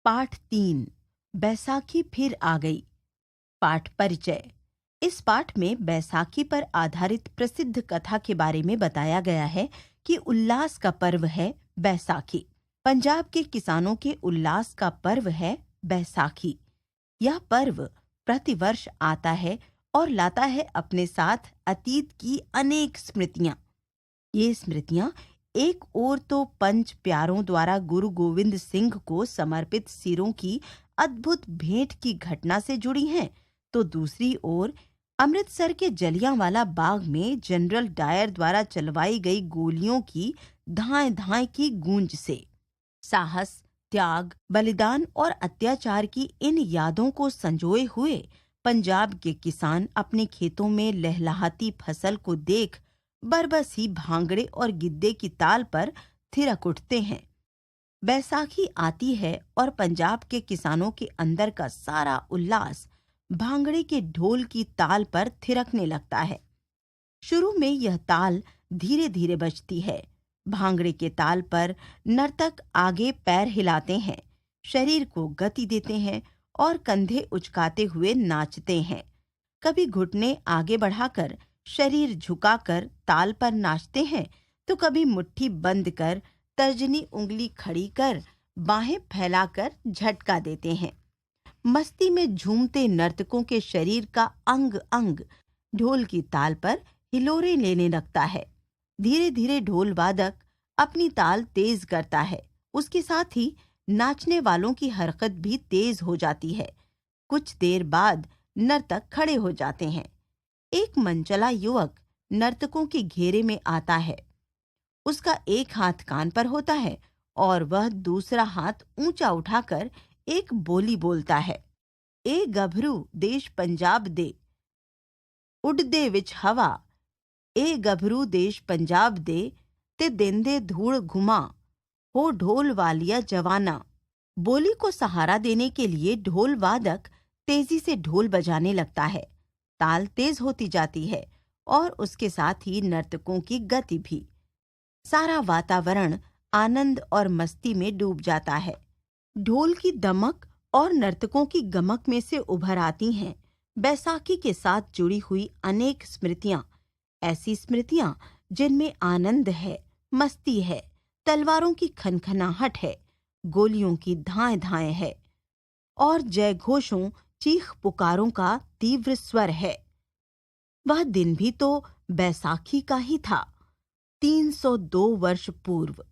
पाठ 3 बैसाखी फिर आ गई। पाठ परिचय। इस पाठ में बैसाखी पर आधारित प्रसिद्ध कथा के बारे में बताया गया है कि उल्लास का पर्व है बैसाखी। पंजाब के किसानों के उल्लास का पर्व है बैसाखी। यह पर्व प्रतिवर्ष आता है और लाता है अपने साथ अतीत की अनेक स्मृतियां। ये स्मृतियां एक ओर तो पंच प्यारों द्वारा गुरु गोविंद सिंह को समर्पित सिरों की अद्भुत भेंट की घटना से जुड़ी हैं, तो दूसरी ओर अमृतसर के जलियांवाला बाग में जनरल डायर द्वारा चलवाई गई गोलियों की धाएं धाएं की गूंज से। साहस, त्याग, बलिदान और अत्याचार की इन यादों को संजोए हुए पंजाब के किसान अपने खेतों में लहलहाती फसल को देख बरबस ही भांगड़े और गिद्दे की ताल पर थिरक उठते हैं। बैसाखी आती है और पंजाब के किसानों के अंदर का सारा उल्लास भांगड़े के ढोल की ताल पर थिरकने लगता है। शुरू में यह ताल धीरे धीरे बजती है। भांगड़े के ताल पर नर्तक आगे पैर हिलाते हैं, शरीर को गति देते हैं और कंधे उचकाते हुए नाचते हैं। कभी घुटने आगे बढ़ाकर शरीर झुकाकर ताल पर नाचते हैं, तो कभी मुट्ठी बंद कर तर्जनी उंगली खड़ी कर बाहें फैलाकर झटका देते हैं। मस्ती में झूमते नर्तकों के शरीर का अंग अंग ढोल की ताल पर हिलोरे लेने लगता है। धीरे धीरे ढोल वादक अपनी ताल तेज करता है, उसके साथ ही नाचने वालों की हरकत भी तेज हो जाती है। कुछ देर बाद नर्तक खड़े हो जाते हैं। एक मनचला युवक नर्तकों के घेरे में आता है। उसका एक हाथ कान पर होता है और वह दूसरा हाथ ऊंचा उठाकर एक बोली बोलता है। ए गभरू देश पंजाब दे उड़दे विच हवा, ए गभरू देश पंजाब दे ते देंदे धूड़ घुमा, हो ढोल वालिया जवाना। बोली को सहारा देने के लिए ढोल वादक तेजी से ढोल बजाने लगता है। ताल तेज होती जाती है और उसके साथ ही नर्तकों की गति भी। सारा वातावरण आनंद और मस्ती में डूब जाता है। ढोल की दमक और नर्तकों की गमक में से उभर आती हैं बैसाखी के साथ जुड़ी हुई अनेक स्मृतियां। ऐसी स्मृतियां जिनमें आनंद है, मस्ती है, तलवारों की खनखनाहट है, गोलियों की धाएं धाएं है और जयघोषों, चीख पुकारों का तीव्र स्वर है। वह दिन भी तो बैसाखी का ही था। 302 वर्ष पूर्व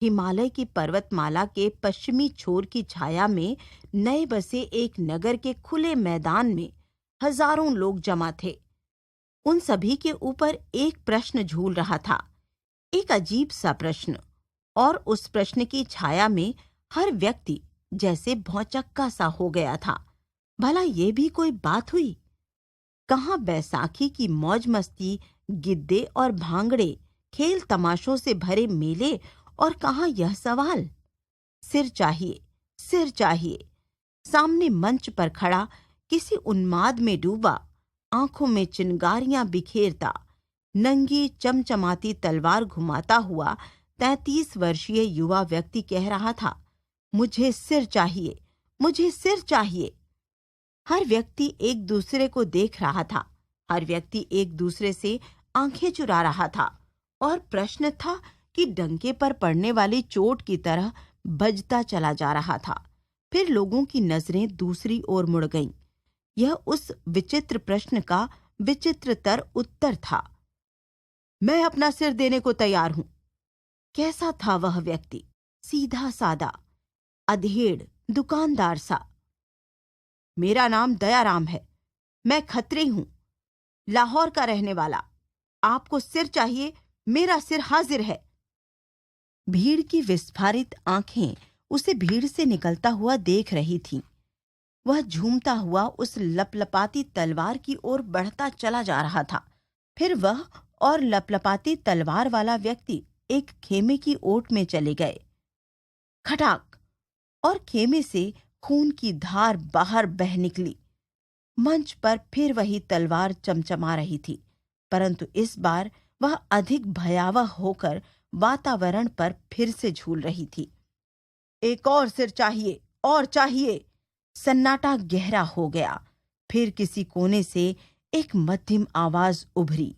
हिमालय की पर्वतमाला के पश्चिमी छोर की छाया में नए बसे एक नगर के खुले मैदान में हजारों लोग जमा थे। उन सभी के ऊपर एक प्रश्न झूल रहा था, एक अजीब सा प्रश्न, और उस प्रश्न की छाया में हर व्यक्ति जैसे भौचक्का सा हो गया था। भला ये भी कोई बात हुई? कहाँ बैसाखी की मौज मस्ती, गिद्दे और भांगड़े, खेल तमाशों से भरे मेले, और कहाँ यह सवाल, सिर चाहिए, सिर चाहिए। सामने मंच पर खड़ा, किसी उन्माद में डूबा, आंखों में चिंगारियां बिखेरता, नंगी चमचमाती तलवार घुमाता हुआ 33 वर्षीय युवा व्यक्ति कह रहा था, मुझे सिर चाहिए, मुझे सिर चाहिए। हर व्यक्ति एक दूसरे को देख रहा था, हर व्यक्ति एक दूसरे से आंखें चुरा रहा था, और प्रश्न था कि डंके पर पड़ने वाली चोट की तरह बजता चला जा रहा था। फिर लोगों की नजरें दूसरी ओर मुड़ गईं। यह उस विचित्र प्रश्न का विचित्रतर उत्तर था। मैं अपना सिर देने को तैयार हूं। कैसा था वह व्यक्ति? सीधा सादा, अधेड़, दुकानदार सा। मेरा नाम दयाराम है, मैं खत्री हूं, लाहौर का रहने वाला। आपको सिर चाहिए, मेरा सिर हाजिर है। भीड़ की विस्फारित आंखें उसे भीड़ से निकलता हुआ देख रही थीं। वह झूमता हुआ उस लपलपाती तलवार की ओर बढ़ता चला जा रहा था। फिर वह और लपलपाती तलवार वाला व्यक्ति एक खेमे की ओट में चले गए। खटाक, और खेमे से खून की धार बाहर बह निकली। मंच पर फिर वही तलवार चमचमा रही थी, परंतु इस बार वह अधिक भयावह होकर वातावरण पर फिर से झूल रही थी। एक और सिर चाहिए, और चाहिए। सन्नाटा गहरा हो गया। फिर किसी कोने से एक मध्यम आवाज उभरी,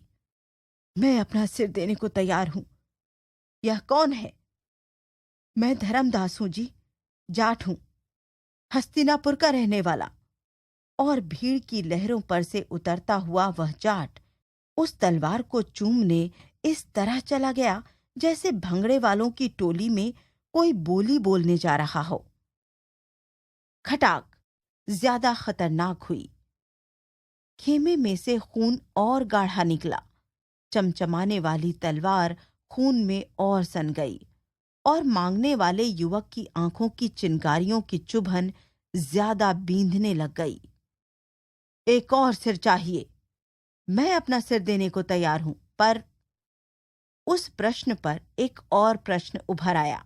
मैं अपना सिर देने को तैयार हूं। यह कौन है? मैं धर्मदास हूं जी, जाट हूं, हस्तिनापुर का रहने वाला। और भीड़ की लहरों पर से उतरता हुआ वह जाट उस तलवार को चूमने इस तरह चला गया जैसे भंगड़े वालों की टोली में कोई बोली बोलने जा रहा हो। खटाक ज्यादा खतरनाक हुई। खेमे में से खून और गाढ़ा निकला। चमचमाने वाली तलवार खून में और सन गई और मांगने वाले युवक की आंखों की चिनगारियों की चुभन ज्यादा बींधने लग गई। एक और सिर चाहिए। मैं अपना सिर देने को तैयार हूं, पर उस प्रश्न पर एक और प्रश्न उभर आया,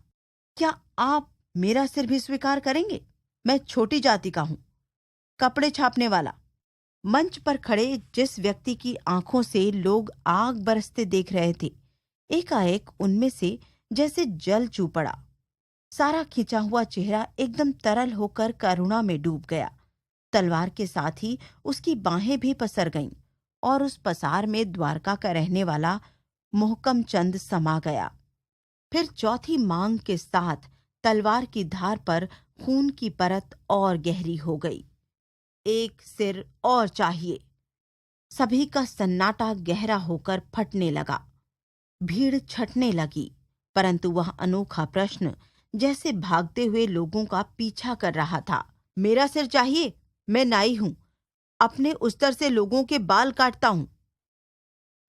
क्या आप मेरा सिर भी स्वीकार करेंगे? मैं छोटी जाति का हूं, कपड़े छापने वाला। मंच पर खड़े जिस व्यक्ति की आंखों से लोग आग बरसते देख रहे थे, एकाएक उनमें से जैसे जल चू पड़ा। सारा खिंचा हुआ चेहरा एकदम तरल होकर करुणा में डूब गया। तलवार के साथ ही उसकी बाहें भी पसर गईं और उस पसार में द्वारका का रहने वाला मोहकम चंद समा गया। फिर चौथी मांग के साथ तलवार की धार पर खून की परत और गहरी हो गई। एक सिर और चाहिए। सभी का सन्नाटा गहरा होकर फटने लगा। भीड़ छटने लगी, परंतु वह अनोखा प्रश्न जैसे भागते हुए लोगों का पीछा कर रहा था। मेरा सिर चाहिए। मैं नाई हूं, अपने उस्तर से लोगों के बाल काटता हूं।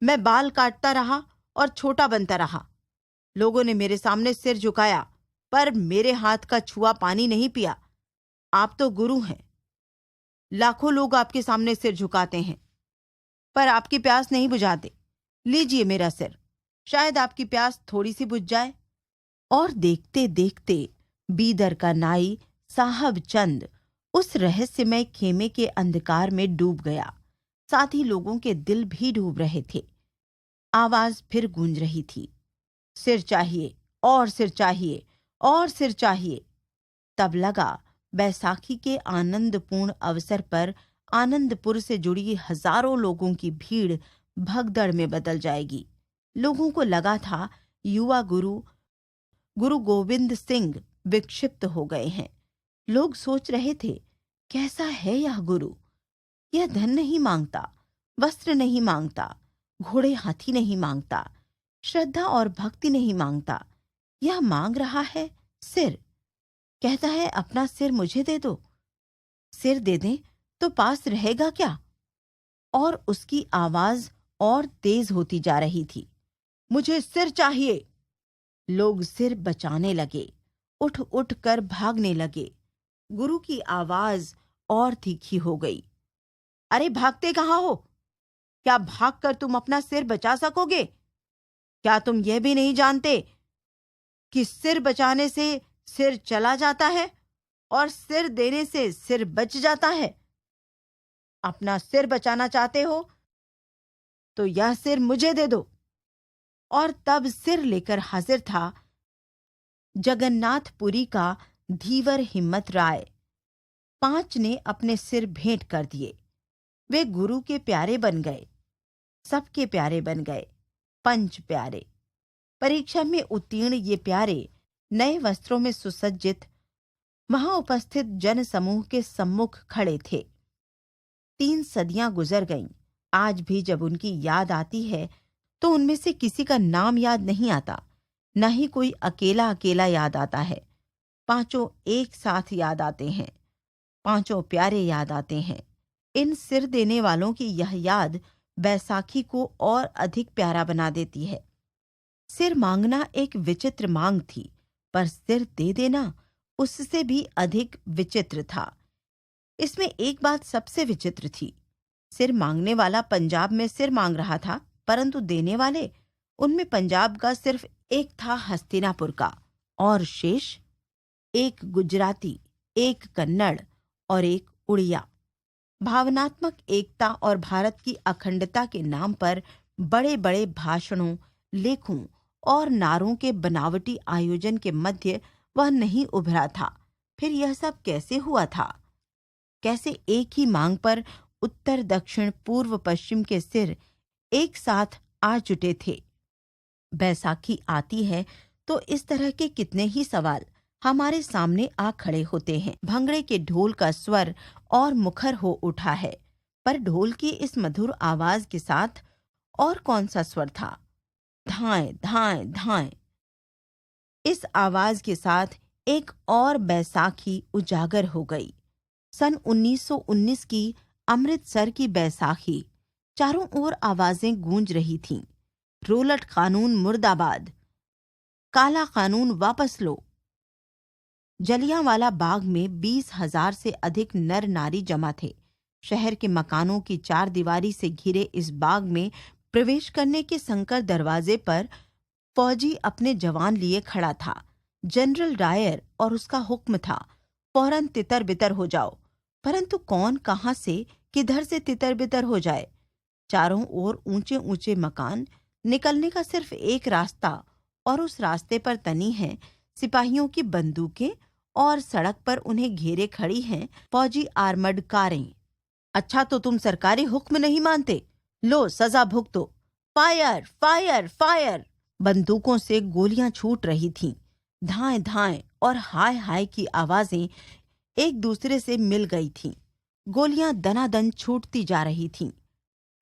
मैं बाल काटता रहा और छोटा बनता रहा। लोगों ने मेरे सामने सिर झुकाया, पर मेरे हाथ का छुआ पानी नहीं पिया। आप तो गुरु हैं, लाखों लोग आपके सामने सिर झुकाते हैं, पर आपकी प्यास नहीं बुझाते। लीजिए मेरा सिर, शायद आपकी प्यास थोड़ी सी बुझ जाए। और देखते देखते बीदर का नाई साहब चंद उस रहस्यमय खेमे के अंधकार में डूब गया। साथ ही लोगों के दिल भी डूब रहे थे। आवाज फिर गूंज रही थी, सिर चाहिए और सिर चाहिए और सिर चाहिए। तब लगा बैसाखी के आनंदपूर्ण अवसर पर आनंदपुर से जुड़ी हजारों लोगों की भीड़ भगदड़ में बदल जाएगी। लोगों को लगा था युवा गुरु गोविंद सिंह विक्षिप्त हो गए हैं। लोग सोच रहे थे, कैसा है यह गुरु? यह धन नहीं मांगता, वस्त्र नहीं मांगता, घोड़े हाथी नहीं मांगता, श्रद्धा और भक्ति नहीं मांगता। यह मांग रहा है सिर। कहता है अपना सिर मुझे दे दो। सिर दे दें तो पास रहेगा क्या? और उसकी आवाज और तेज होती जा रही थी, मुझे सिर चाहिए। लोग सिर बचाने लगे, उठ उठ कर भागने लगे। गुरु की आवाज और तीखी हो गई, अरे भागते कहाँ हो? क्या भागकर तुम अपना सिर बचा सकोगे? क्या तुम यह भी नहीं जानते कि सिर बचाने से सिर चला जाता है और सिर देने से सिर बच जाता है? अपना सिर बचाना चाहते हो तो यह सिर मुझे दे दो। और तब सिर लेकर हाजिर था जगन्नाथपुरी का धीवर हिम्मत राय। 5 ने अपने सिर भेंट कर दिए। वे गुरु के प्यारे बन गए, सबके प्यारे बन गए, पंच प्यारे। परीक्षा में उत्तीर्ण ये प्यारे नए वस्त्रों में सुसज्जित वहां उपस्थित जन समूह के सम्मुख खड़े थे। 3 सदियां गुजर गईं। आज भी जब उनकी याद आती है तो उनमें से किसी का नाम याद नहीं आता, न ही कोई अकेला अकेला याद आता है। पांचों एक साथ याद आते हैं, पांचों प्यारे याद आते हैं। इन सिर देने वालों की यह याद बैसाखी को और अधिक प्यारा बना देती है। सिर मांगना एक विचित्र मांग थी, पर सिर दे देना उससे भी अधिक विचित्र था। इसमें एक बात सबसे विचित्र थी, सिर मांगने वाला पंजाब में सिर मांग रहा था, परंतु देने वाले उनमें पंजाब का सिर्फ एक था, हस्तिनापुर का, और शेष एक गुजराती, एक कन्नड़ और एक उड़िया। भावनात्मक एकता और भारत की अखंडता के नाम पर बड़े बड़े भाषणों, लेखों और नारों के बनावटी आयोजन के मध्य वह नहीं उभरा था, फिर यह सब कैसे हुआ था? कैसे एक ही मांग पर उत्तर दक्षिण पूर्व पश्चिम के सिर एक साथ आ जुटे थे? बैसाखी आती है तो इस तरह के कितने ही सवाल हमारे सामने आ खड़े होते हैं। भंगड़े के ढोल का स्वर और मुखर हो उठा है, पर ढोल की इस मधुर आवाज के साथ और कौन सा स्वर था? धाएं धाएं धाएं। इस आवाज के साथ एक और बैसाखी उजागर हो गई। सन 1919 की अमृतसर की बैसाखी। चारों ओर आवाजें गूंज रही थीं। रोलट कानून मुर्दाबाद, काला कानून वापस लो। जलियांवाला बाग में 20,000 से अधिक नर नारी जमा थे। शहर के मकानों की चार दीवारी से घिरे इस बाग में प्रवेश करने के संकर दरवाजे पर फौजी अपने जवान लिए खड़ा था। जनरल डायर और उसका हुक्म था, फौरन तितर बितर हो जाओ। परंतु कौन कहां से किधर से तितर बितर हो जाए? चारों ओर ऊंचे ऊंचे मकान, निकलने का सिर्फ एक रास्ता, और उस रास्ते पर तनी हैं सिपाहियों की बंदूकें और सड़क पर उन्हें घेरे खड़ी हैं फौजी आर्मर्ड कारें। अच्छा, तो तुम सरकारी हुक्म नहीं मानते? लो सजा भुगतो। Fire fire fire. बंदूकों से गोलियां छूट रही थीं। धाएं धाएं और हाय हाय की आवाजें एक दूसरे से मिल गई थीं। गोलियां दनादन छूटती जा रही थीं।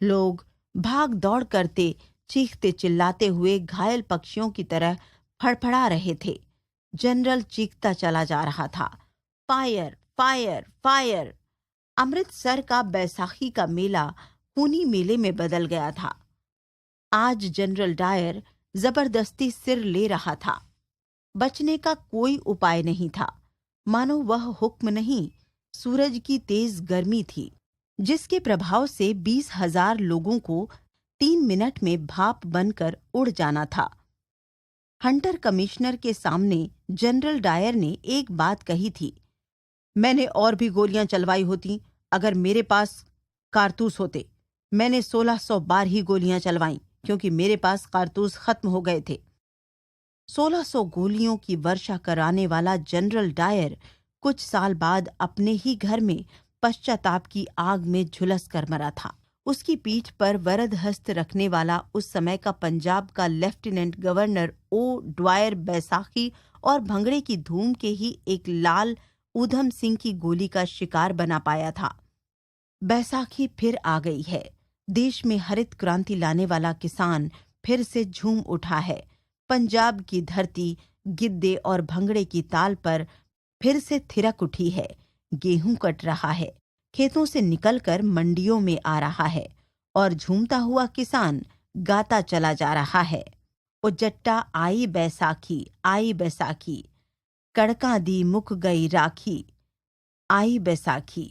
लोग भाग दौड़ करते, चीखते चिल्लाते हुए घायल पक्षियों की तरह फड़फड़ा रहे थे। जनरल चीखता चला जा रहा था, फायर फायर फायर। अमृतसर का बैसाखी का मेला खूनी मेले में बदल गया था। आज जनरल डायर जबरदस्ती सिर ले रहा था। बचने का कोई उपाय नहीं था। मानो वह हुक्म नहीं, सूरज की तेज गर्मी थी, जिसके प्रभाव से 20,000 लोगों को 3 मिनट में भाप बनकर उड़ जाना था। हंटर कमिश्नर के सामने जनरल डायर ने एक बात कही थी, मैंने और भी गोलियां चलवाई होती अगर मेरे पास कारतूस होते। मैंने 1600 बार ही गोलियां चलवाईं, क्योंकि मेरे पास कारतूस खत्म हो गए थे। 1600 गोलियों की वर्षा कराने वाला जनरल डायर कुछ साल बाद अपने ही घर में पश्चाताप की आग में झुलस कर मरा था। उसकी पीठ पर वरद हस्त रखने वाला उस समय का पंजाब का lieutenant governor O Dwyer Baisakhi और भंगड़े की धूम के ही एक लाल ऊधम सिंह की गोली का शिकार बना पाया था। बैसाखी फिर आ गई है। देश में हरित क्रांति लाने वाला किसान फिर से झूम उठा है। पंजाब की धरती गिद्दे और भंगड़े की ताल पर फिर से थिरक उठी है। गेहूं कट रहा है, खेतों से निकलकर मंडियों में आ रहा है, और झूमता हुआ किसान गाता चला जा रहा है, ओ जट्टा आई बैसाखी, कड़का दी मुक गई राखी, आई बैसाखी।